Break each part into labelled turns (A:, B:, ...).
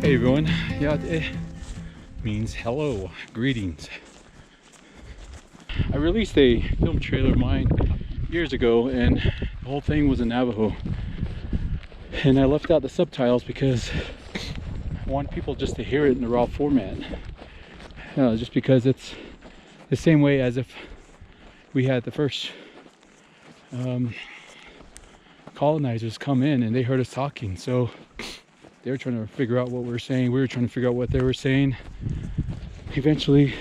A: Hey everyone, Yate means hello, greetings. I released a film trailer of mine years ago, and the whole thing was in Navajo. And I left out the subtitles because I want people just to hear it in the raw format. Just because it's the same way as if we had the first colonizers come in and they heard us talking. So they were trying to figure out what we were saying. We were trying to figure out what they were saying. Eventually,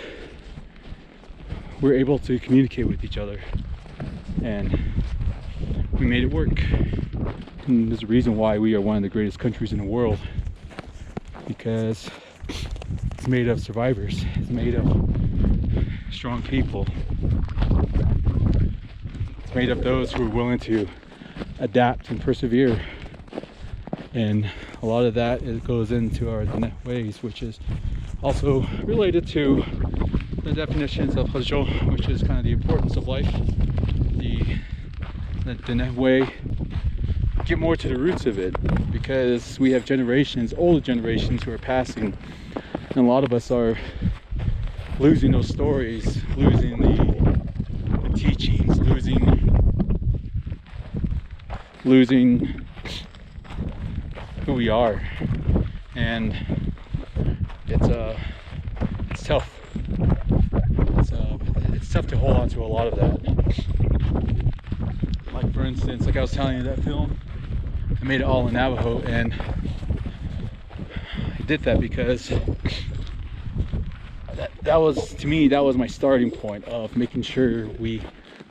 A: we were able to communicate with each other, and we made it work. And there's a reason why we are one of the greatest countries in the world, because it's made of survivors. It's made of strong people. It's made of those who are willing to adapt and persevere. And a lot of that goes into our Dine ways, which is also related to the definitions of Hajo, which is kind of the importance of life. The Dine way, get more to the roots of it, because we have generations, older generations, who are passing, and a lot of us are losing those stories, losing the teachings, losing who we are, and it's tough. It's tough to hold on to a lot of that. Like for instance, like I was telling you, that film, I made it all in Navajo, and I did that because that was, to me, that was my starting point of making sure we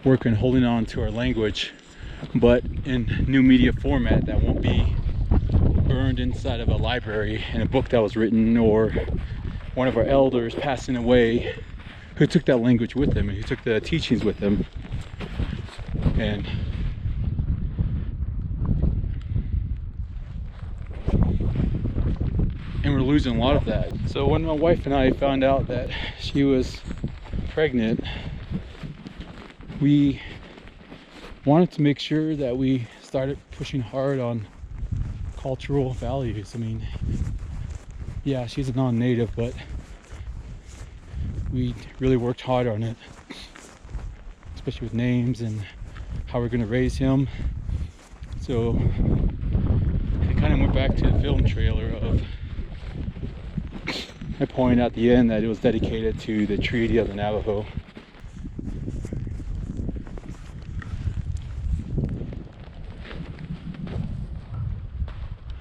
A: work on holding on to our language, but in new media format that won't be burned inside of a library in a book that was written, or one of our elders passing away who took that language with them and who took the teachings with them. And we're losing a lot of that. So when my wife and I found out that she was pregnant, we wanted to make sure that we started pushing hard on cultural values. I mean, yeah, she's a non-native, but we really worked hard on it, especially with names and how we're going to raise him. So it kind of went back to the film trailer of, I pointed out at the end that it was dedicated to the Treaty of the Navajo.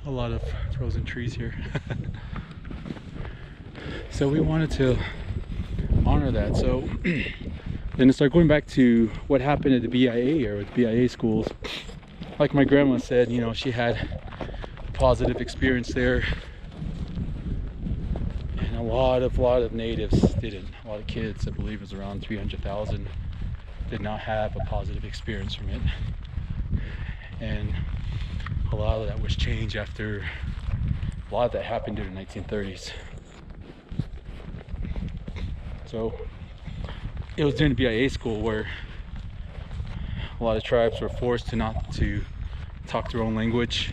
A: A lot of frozen trees here. So we wanted to honor that. So then start going back to what happened at the BIA, or with BIA schools. Like my grandma said, you know, she had a positive experience there, and a lot of natives didn't. A lot of kids, I believe it was around 300,000, did not have a positive experience from it. And a lot of that was changed after a lot of that happened during the 1930s. So it was during the BIA school where a lot of tribes were forced to not to talk their own language,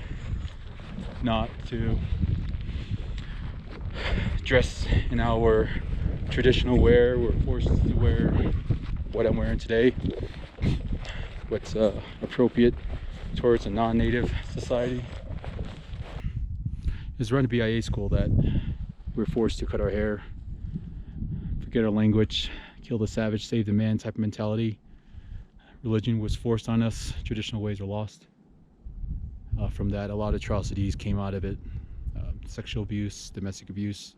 A: not to dress in our traditional wear. We're forced to wear what I'm wearing today, what's appropriate towards a non-native society. It was around the BIA school that we were forced to cut our hair, forget our language, kill the savage, save the man type of mentality. Religion was forced on us, traditional ways were lost. From that, a lot of atrocities came out of it. Sexual abuse, domestic abuse,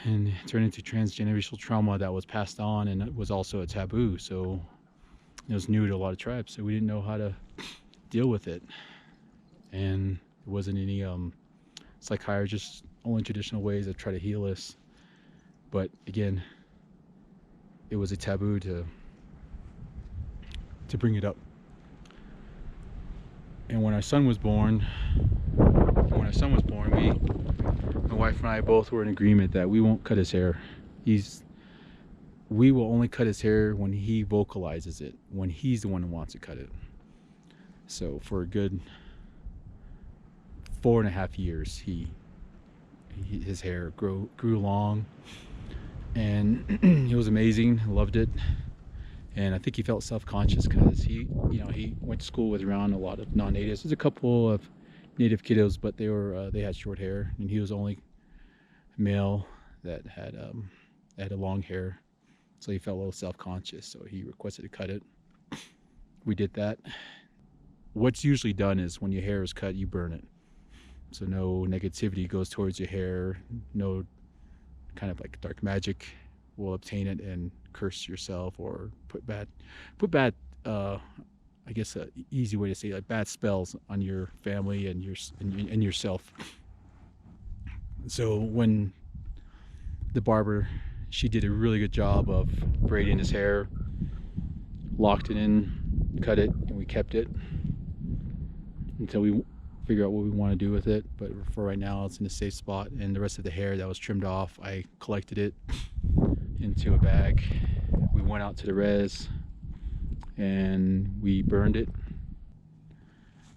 A: and it turned into transgenerational trauma that was passed on, and it was also a taboo. So it was new to a lot of tribes, so we didn't know how to deal with it. And there wasn't any psychiatrists, only traditional ways that try to heal us. But again, it was a taboo to bring it up. And when our son was born, my wife and I both were in agreement that we won't cut his hair. We will only cut his hair when he vocalizes it, when he's the one who wants to cut it. So for a good 4.5 years, he his hair grew long, and it was amazing. I loved it. And I think he felt self-conscious because he went to school with around a lot of non-natives. There's a couple of native kiddos, but they had short hair, and he was the only male that had a long hair. So he felt a little self-conscious, so he requested to cut it. We did that. What's usually done is when your hair is cut, you burn it. So no negativity goes towards your hair. No kind of like dark magic will obtain it and curse yourself or put bad I guess an easy way to say, like, bad spells on your family and yourself. So when the barber, she did a really good job of braiding his hair, locked it in, cut it, and we kept it until we figure out what we want to do with it. But for right now, it's in a safe spot. And the rest of the hair that was trimmed off, I collected it into a bag. We went out to the res and we burned it.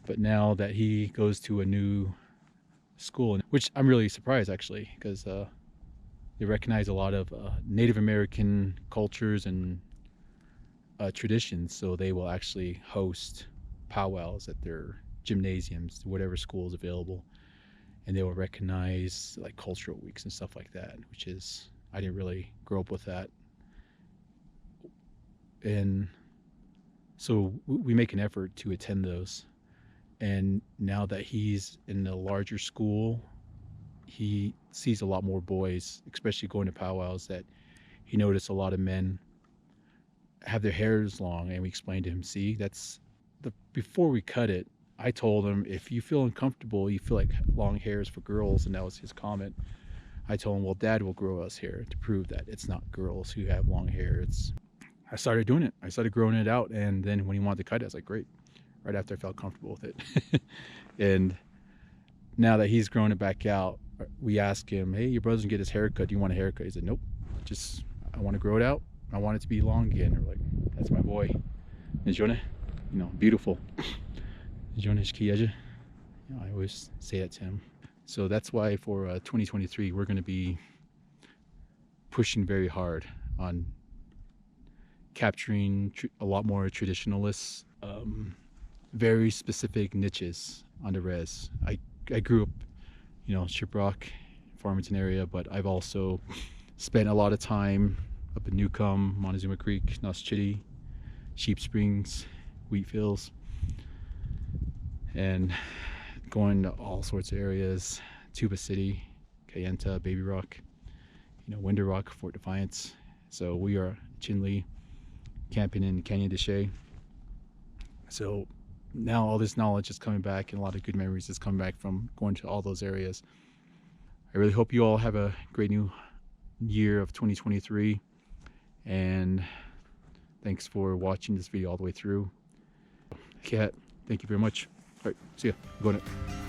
A: But now that he goes to a new school, which I'm really surprised actually, because they recognize a lot of Native American cultures and traditions, so they will actually host powwows at their gymnasiums, whatever school is available, and they will recognize like cultural weeks and stuff like that, which is, I didn't really grow up with that. And so we make an effort to attend those. And now that he's in a larger school, he sees a lot more boys, especially going to powwows, that he noticed a lot of men have their hairs long. And we explained to him, see, before we cut it, I told him, if you feel uncomfortable, you feel like long hair is for girls, and that was his comment. I told him, well, Dad will grow us hair to prove that it's not girls who have long hair. I started doing it. I started growing it out, and then when he wanted to cut it, I was like, great. Right after I felt comfortable with it. And now that he's growing it back out, we asked him, hey, your brother's gonna get his hair cut. Do you want a haircut? He said, nope. I want to grow it out. I want it to be long again. And we're like, that's my boy. Beautiful. I always say that to him. So that's why for 2023, we're going to be pushing very hard on capturing a lot more traditionalists, very specific niches on the res. I grew up, Shiprock, Farmington area, but I've also spent a lot of time up in Newcomb, Montezuma Creek, Noshchitty, Sheep Springs, Wheatfields, and going to all sorts of areas, Tuba City, Kayenta, Baby Rock, Winder Rock, Fort Defiance. So we are Chinle, camping in Canyon de Chelly. So now all this knowledge is coming back, and a lot of good memories is coming back from going to all those areas. I really hope you all have a great new year of 2023, and thanks for watching this video all the way through. Kat, thank you very much. All right, see ya. I'm going to